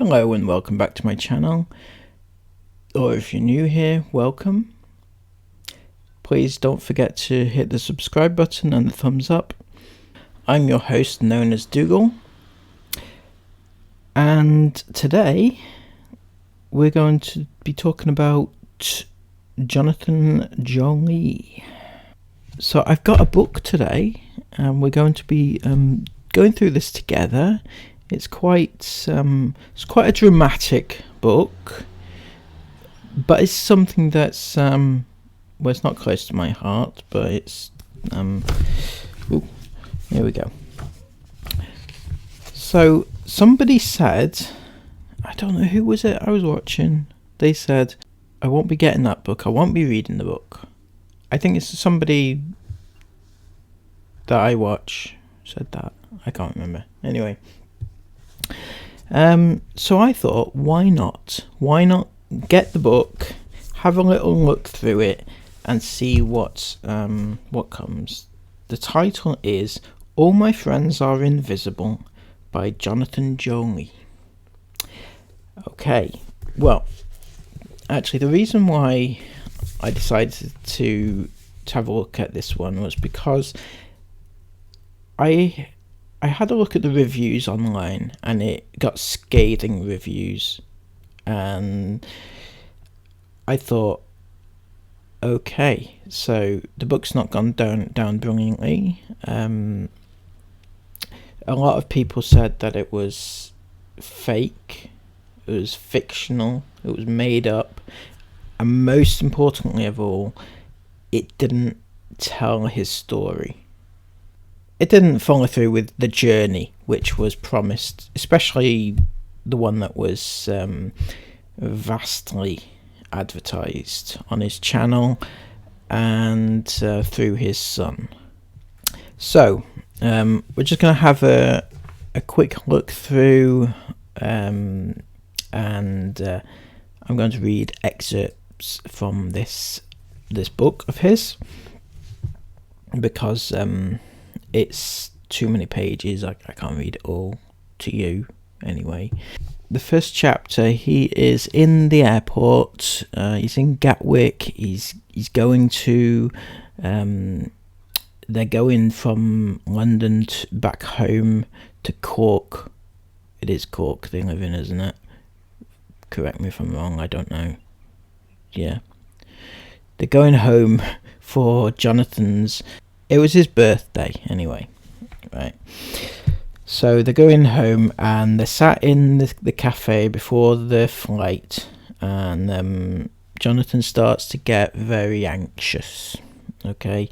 Hello and welcome back to my channel, or if you're new here, welcome. Please don't forget to hit the subscribe button and the thumbs up. I'm your host known as Dougal, and today we're going to be talking about Jonathan Joly. So I've got a book today and we're going to be going through this together. It's quite a dramatic book, but it's something that's well, it's not close to my heart, but it's here we go. So somebody said, I don't know who was it I was watching, they said, I won't be getting that book, I won't be reading the book. I think it's somebody that I watch said that, I can't remember. Anyway, so I thought, why not get the book, have a little look through it and see what comes. The title is All My Friends Are Invisible by Jonathan Joly. Okay, well, actually the reason why I decided to have a look at this one was because I had a look at the reviews online and it got scathing reviews, and I thought, okay, so the book's not gone down brilliantly. A lot of people said that it was fake, it was fictional, it was made up, and most importantly of all, it didn't tell his story. It didn't follow through with the journey which was promised, especially the one that was vastly advertised on his channel and through his son. So we're just going to have a quick look through, and I'm going to read excerpts from this book of his, because it's too many pages. I can't read it all to you anyway. The first chapter, he is in the airport. He's in Gatwick. He's going to they're going from London back home to Cork. It is Cork they live in, isn't it? Correct me if I'm wrong, I don't know. Yeah, they're going home for Jonathan's, it was his birthday anyway, right? So they're going home and they're sat in the cafe before the flight, and Jonathan starts to get very anxious. Okay,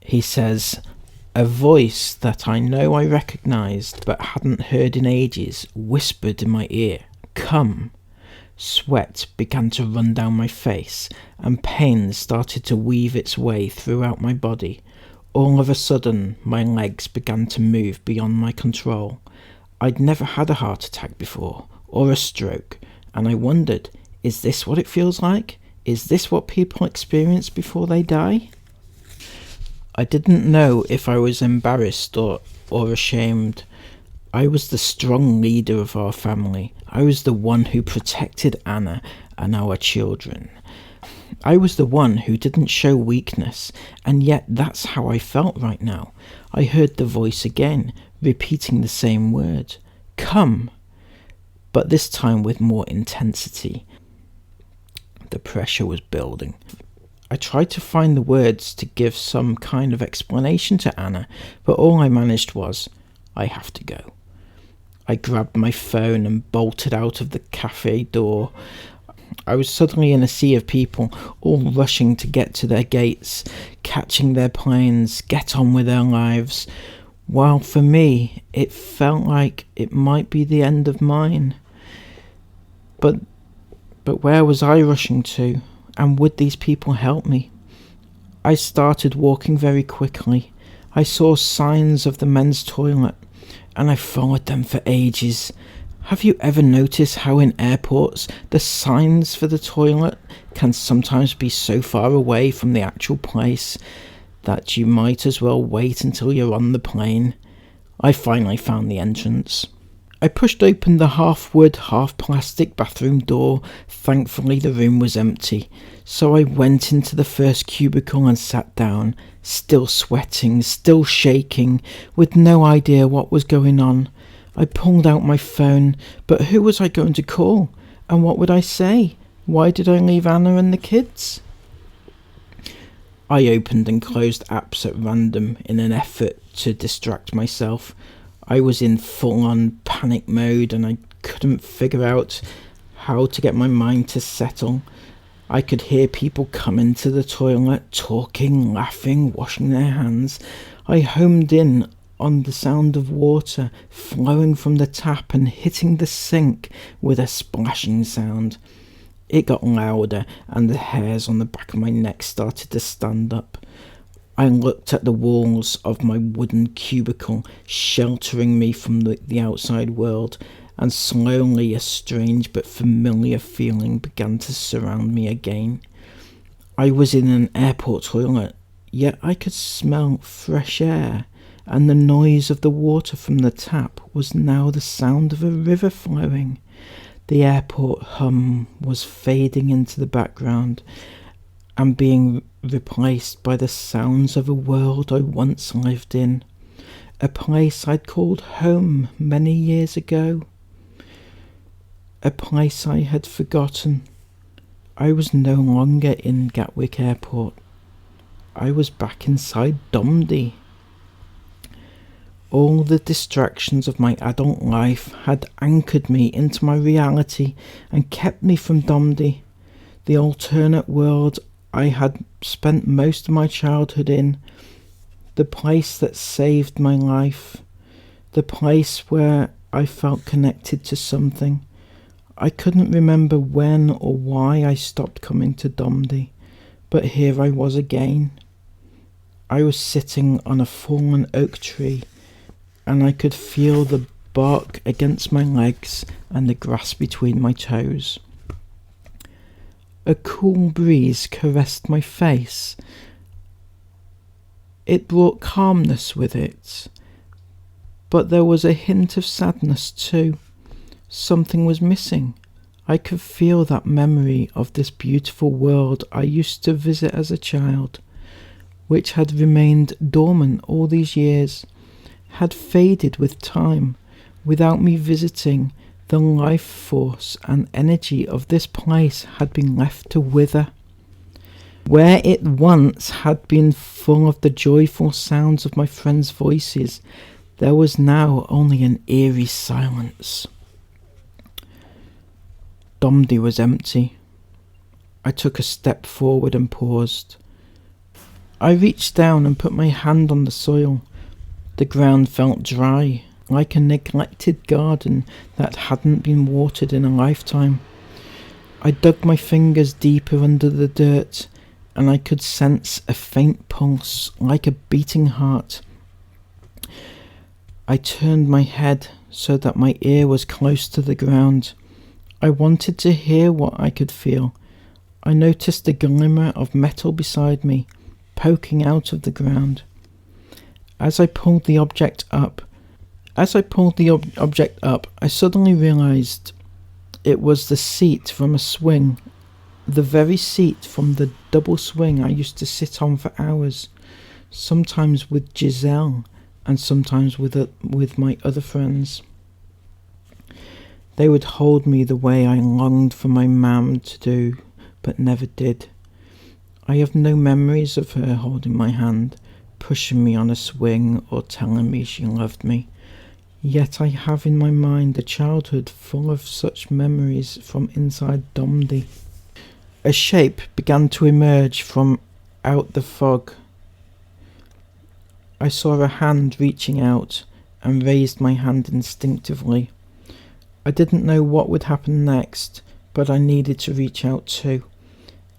he says, a voice that I know I recognised but hadn't heard in ages whispered in my ear, "Come." Sweat began to run down my face, and pain started to weave its way throughout my body. All of a sudden, my legs began to move beyond my control. I'd never had a heart attack before, or a stroke, and I wondered, is this what it feels like? Is this what people experience before they die? I didn't know if I was embarrassed or ashamed. I was the strong leader of our family. I was the one who protected Anna and our children. I was the one who didn't show weakness, and yet that's how I felt right now. I heard the voice again, repeating the same word, "Come," but this time with more intensity. The pressure was building. I tried to find the words to give some kind of explanation to Anna, but all I managed was, I have to go. I grabbed my phone and bolted out of the cafe door. I was suddenly in a sea of people, all rushing to get to their gates, catching their planes, get on with their lives, while for me it felt like it might be the end of mine. But where was I rushing to, and would these people help me? I started walking very quickly. I saw signs of the men's toilet, and I followed them for ages. Have you ever noticed how in airports the signs for the toilet can sometimes be so far away from the actual place that you might as well wait until you're on the plane? I finally found the entrance. I pushed open the half-wood, half-plastic bathroom door. Thankfully the room was empty, so I went into the first cubicle and sat down, still sweating, still shaking, with no idea what was going on. I pulled out my phone, but who was I going to call? And what would I say? Why did I leave Anna and the kids? I opened and closed apps at random in an effort to distract myself. I was in full-on panic mode and I couldn't figure out how to get my mind to settle. I could hear people come into the toilet, talking, laughing, washing their hands. I homed in on the sound of water flowing from the tap and hitting the sink with a splashing sound. It got louder and the hairs on the back of my neck started to stand up. I looked at the walls of my wooden cubicle, sheltering me from the outside world, and slowly a strange but familiar feeling began to surround me again. I was in an airport toilet, yet I could smell fresh air, and the noise of the water from the tap was now the sound of a river flowing. The airport hum was fading into the background and being replaced by the sounds of a world I once lived in, a place I'd called home many years ago, a place I had forgotten. I was no longer in Gatwick Airport. I was back inside Domdy. All the distractions of my adult life had anchored me into my reality and kept me from Domdy, the alternate world I had spent most of my childhood in, the place that saved my life, the place where I felt connected to something. I couldn't remember when or why I stopped coming to Domdy, but here I was again. I was sitting on a fallen oak tree, and I could feel the bark against my legs and the grass between my toes. A cool breeze caressed my face. It brought calmness with it, but there was a hint of sadness too. Something was missing. I could feel that memory of this beautiful world I used to visit as a child, which had remained dormant all these years, had faded with time, without me visiting. The life force and energy of this place had been left to wither. Where it once had been full of the joyful sounds of my friends' voices, there was now only an eerie silence. Domdy was empty. I took a step forward and paused. I reached down and put my hand on the soil. The ground felt dry, like a neglected garden that hadn't been watered in a lifetime. I dug my fingers deeper under the dirt, and I could sense a faint pulse, like a beating heart. I turned my head so that my ear was close to the ground. I wanted to hear what I could feel. I noticed a glimmer of metal beside me, poking out of the ground. As I pulled the object up, I suddenly realised it was the seat from a swing, the very seat from the double swing I used to sit on for hours, sometimes with Giselle and sometimes with my other friends. They would hold me the way I longed for my mam to do, but never did. I have no memories of her holding my hand, pushing me on a swing or telling me she loved me. Yet I have in my mind a childhood full of such memories from inside Domdy. A shape began to emerge from out the fog. I saw a hand reaching out and raised my hand instinctively. I didn't know what would happen next, but I needed to reach out too.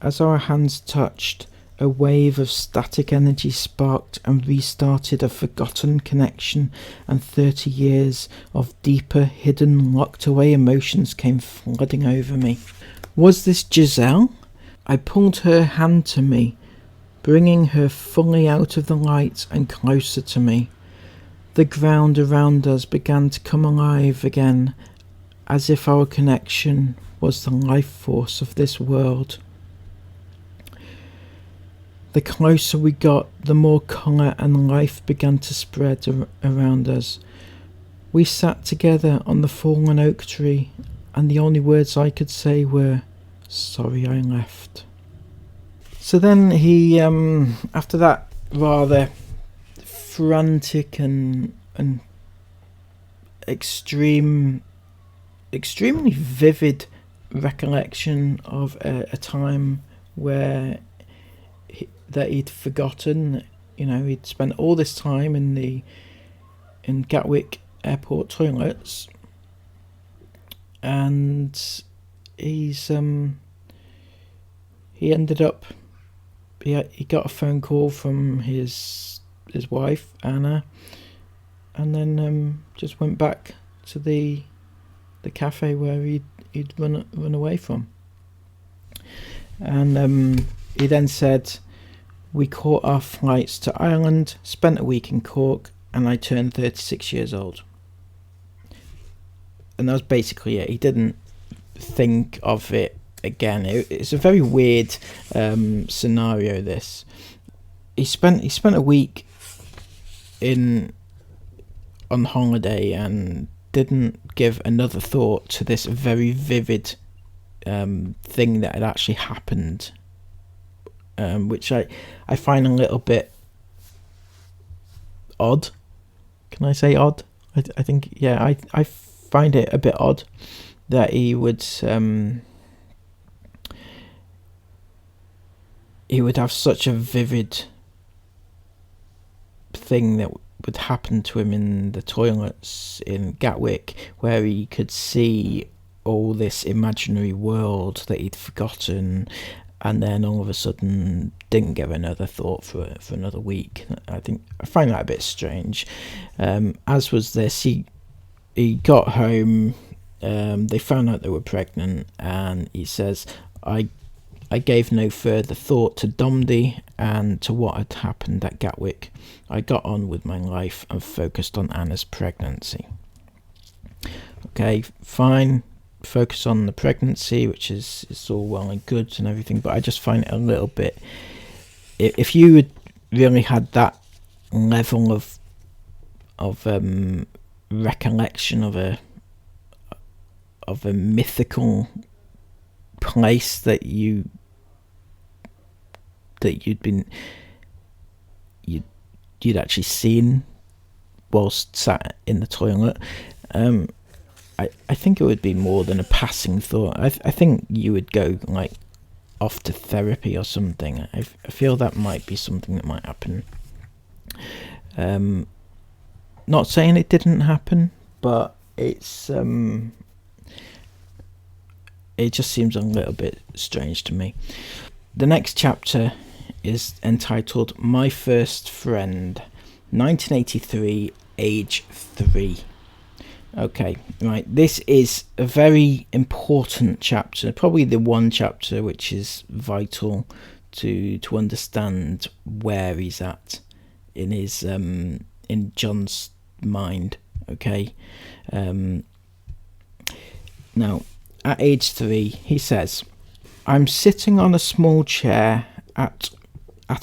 As our hands touched, a wave of static energy sparked and restarted a forgotten connection, and 30 years of deeper, hidden, locked-away emotions came flooding over me. Was this Giselle? I pulled her hand to me, bringing her fully out of the light and closer to me. The ground around us began to come alive again, as if our connection was the life force of this world. The closer we got, the more colour and life began to spread around us. We sat together on the fallen oak tree, and the only words I could say were, "Sorry I left." So then he, after that rather frantic and extremely vivid recollection of a time where that he'd forgotten, he'd spent all this time in Gatwick airport toilets, and he ended up, he got a phone call from his wife Anna, and then just went back to the cafe where he'd run away from, and he then said, "We caught our flights to Ireland, spent a week in Cork, and I turned 36 years old." And that was basically it. He didn't think of it again. It's a very weird scenario, this. He spent a week on holiday and didn't give another thought to this very vivid thing that had actually happened, which I find a little bit odd. Can I say odd? I think, yeah, I find it a bit odd that he would have such a vivid thing that would happen to him in the toilets in Gatwick, where he could see all this imaginary world that he'd forgotten, and then all of a sudden didn't give another thought for another week. I find that a bit strange. As was this, he got home, they found out they were pregnant, and he says, I gave no further thought to Domdy and to what had happened at Gatwick. I got on with my life and focused on Anna's pregnancy. Okay, fine. Focus on the pregnancy, which is all well and good and everything, but I just find it a little bit, if you had really had that level of recollection of a mythical place that you'd actually seen whilst sat in the toilet, I think it would be more than a passing thought. I think you would go like off to therapy or something. I feel that might be something that might happen. Not saying it didn't happen, but it's it just seems a little bit strange to me. The next chapter is entitled "My First Friend," 1983, age 3. Okay, right, this is a very important chapter, probably the one chapter which is vital to understand where he's at in his in John's mind. Okay, now at age 3 he says, "I'm sitting on a small chair at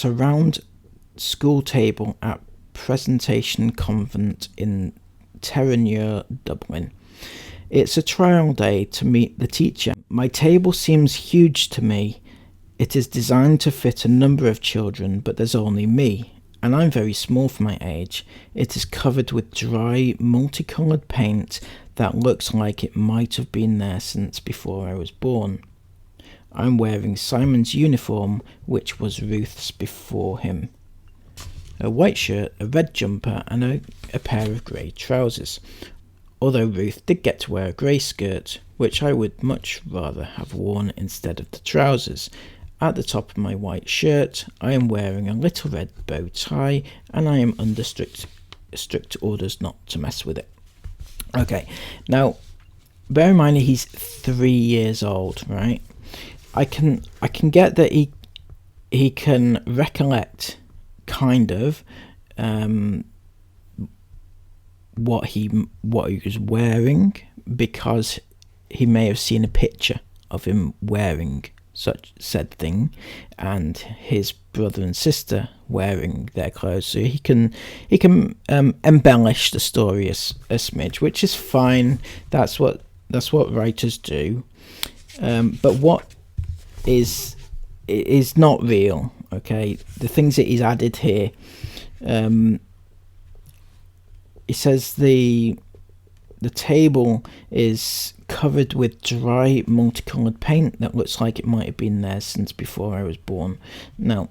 a round school table at Presentation Convent in Terenure, Dublin. It's a trial day to meet the teacher. My table seems huge to me. It is designed to fit a number of children, but there's only me, and I'm very small for my age. It is covered with dry, multicoloured paint that looks like it might have been there since before I was born. I'm wearing Simon's uniform, which was Ruth's before him. A white shirt, a red jumper, and a pair of grey trousers. Although Ruth did get to wear a grey skirt, which I would much rather have worn instead of the trousers. At the top of my white shirt, I am wearing a little red bow tie, and I am under strict orders not to mess with it." Okay, now bear in mind he's 3 years old, right? I can get that he can recollect kind of what he was wearing, because he may have seen a picture of him wearing such said thing, and his brother and sister wearing their clothes, so he can embellish the story a smidge, which is fine. That's what writers do. But what is not real, okay? The things that he's added here. He says the table is covered with dry multicoloured paint that looks like it might have been there since before I was born. Now,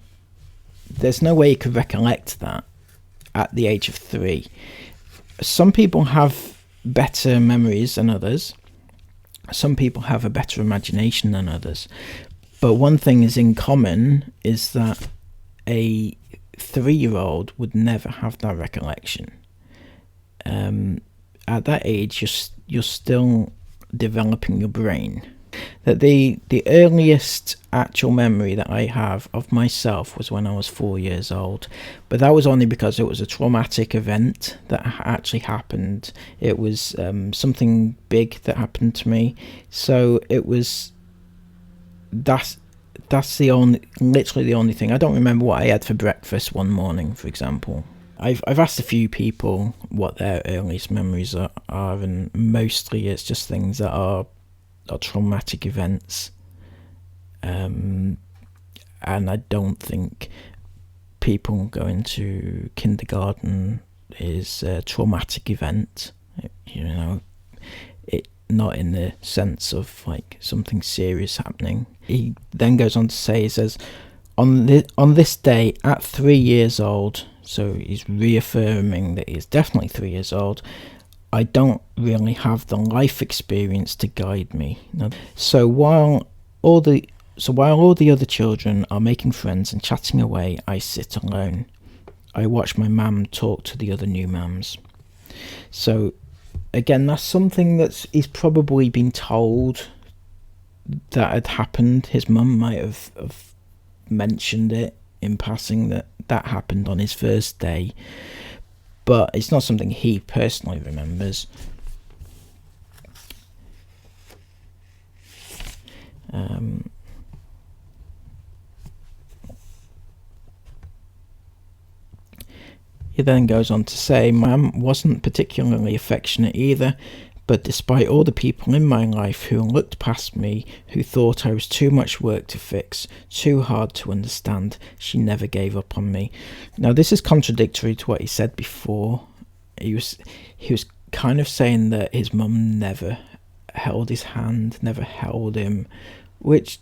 there's no way you could recollect that at the age of 3. Some people have better memories than others. Some people have a better imagination than others. But one thing is in common is that a 3-year-old would never have that recollection. At that age, you're still developing your brain. That the earliest actual memory that I have of myself was when I was 4 years old, but that was only because it was a traumatic event that actually happened. It was something big that happened to me, so it was that's literally the only thing. I don't remember what I had for breakfast one morning, for example. I've asked a few people what their earliest memories are, and mostly it's just things that are traumatic events. And I don't think people going to kindergarten is a traumatic event. It not in the sense of like something serious happening. He then goes on to say, he says, on this day at 3 years old, so he's reaffirming that he's definitely 3 years old, I don't really have the life experience to guide me. So while all the other children are making friends and chatting away, I sit alone. I watch my mum talk to the other new mums. So again, that's something he's probably been told that had happened. His mum might have mentioned it in passing that happened on his first day, but it's not something he personally remembers. He then goes on to say, my mum wasn't particularly affectionate either, but despite all the people in my life who looked past me, who thought I was too much work to fix, too hard to understand, she never gave up on me. Now, this is contradictory to what he said before. He was kind of saying that his mum never held his hand, never held him, which,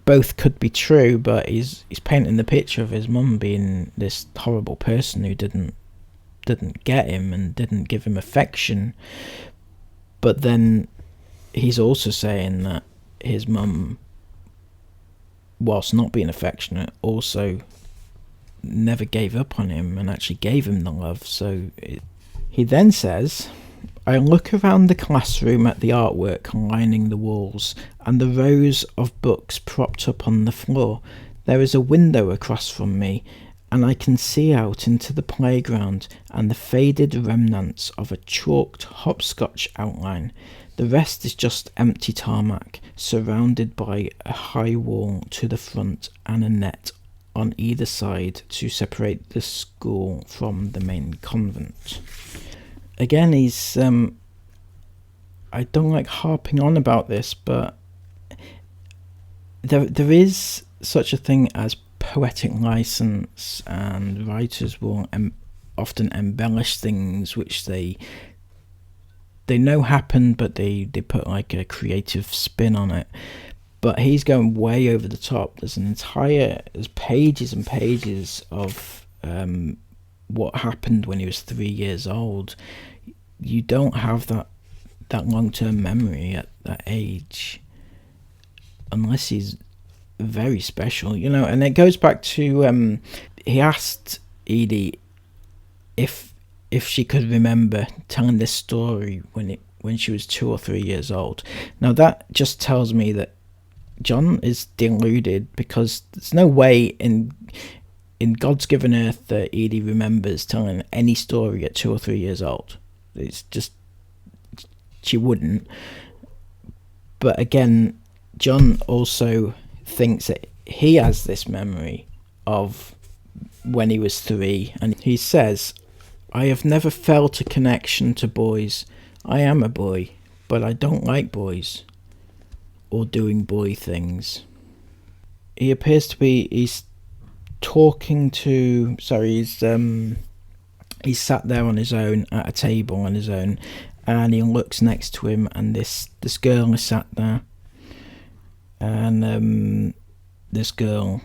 both could be true, but he's painting the picture of his mum being this horrible person who didn't get him and didn't give him affection. But then he's also saying that his mum, whilst not being affectionate, also never gave up on him and actually gave him the love. So he then says, I look around the classroom at the artwork lining the walls and the rows of books propped up on the floor. There is a window across from me, and I can see out into the playground and the faded remnants of a chalked hopscotch outline. The rest is just empty tarmac, surrounded by a high wall to the front and a net on either side to separate the school from the main convent. Again, he's I don't like harping on about this, but there is such a thing as poetic license, and writers will often embellish things which they know happened, but they put like a creative spin on it. But he's going way over the top. There's pages and pages of what happened when he was 3 years old. You don't have that long-term memory at that age unless he's very special, and it goes back to he asked Edie if she could remember telling this story when she was 2 or 3 years old. Now that just tells me that John is deluded, because there's no way in God's given earth that Edie remembers telling any story at 2 or 3 years old. It's just, she wouldn't. But again, John also thinks that he has this memory of when he was 3, and he says, "I have never felt a connection to boys. I am a boy, but I don't like boys or doing boy things." He appears to be, he's talking to, he's sat there on his own at a table on his own, and he looks next to him, and this girl is sat there, and this girl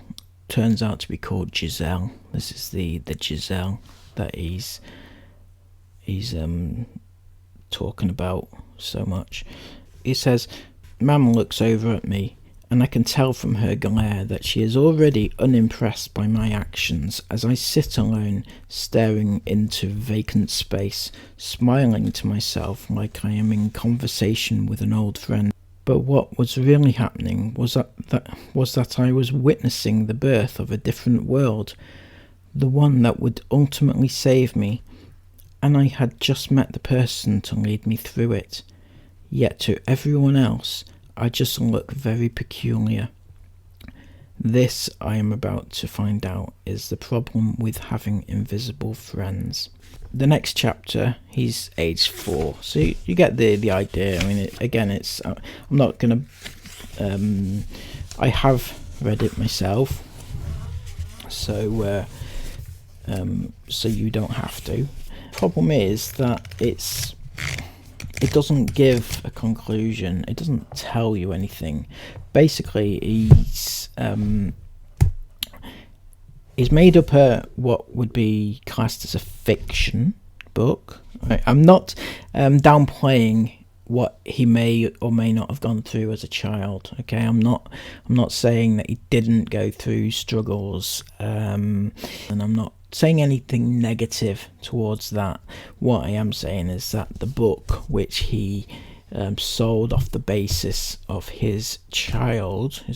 turns out to be called Giselle. This is the Giselle that he's talking about so much. He says, "Mam looks over at me, and I can tell from her glare that she is already unimpressed by my actions as I sit alone, staring into vacant space, smiling to myself like I am in conversation with an old friend. But what was really happening was that I was witnessing the birth of a different world, the one that would ultimately save me, and I had just met the person to lead me through it. Yet to everyone else, I just look very peculiar. This, I am about to find out, is the problem with having invisible friends." The next chapter, he's age 4, so you get the idea. I mean, it's I'm not gonna. I have read it myself, so you don't have to. Problem is that it doesn't give a conclusion. It doesn't tell you anything. Basically, he's made up what would be classed as a fiction book. Right? I'm not downplaying what he may or may not have gone through as a child. Okay, I'm not saying that he didn't go through struggles, and I'm not saying anything negative towards that. What I am saying is that the book, which he sold off the basis of his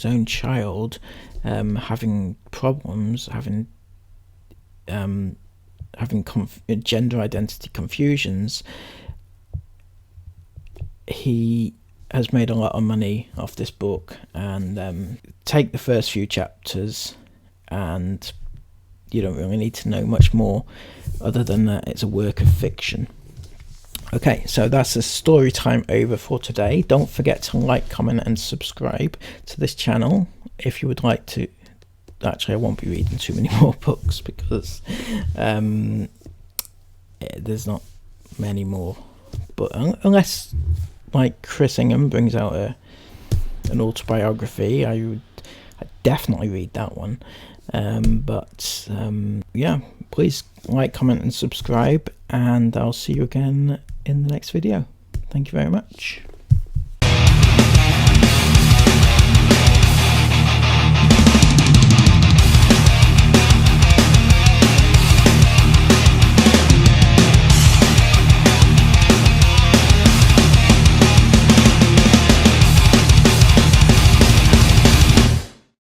own child, having problems, having gender identity confusions, he has made a lot of money off this book. And take the first few chapters, and you don't really need to know much more other than that it's a work of fiction. Okay, so that's a story time over for today. Don't forget to like, comment and subscribe to this channel if you would like to. Actually, I won't be reading too many more books because there's not many more. But unless like Chris Ingham brings out an autobiography, I'd definitely read that one. Yeah, please like, comment and subscribe, and I'll see you again in the next video. Thank you very much.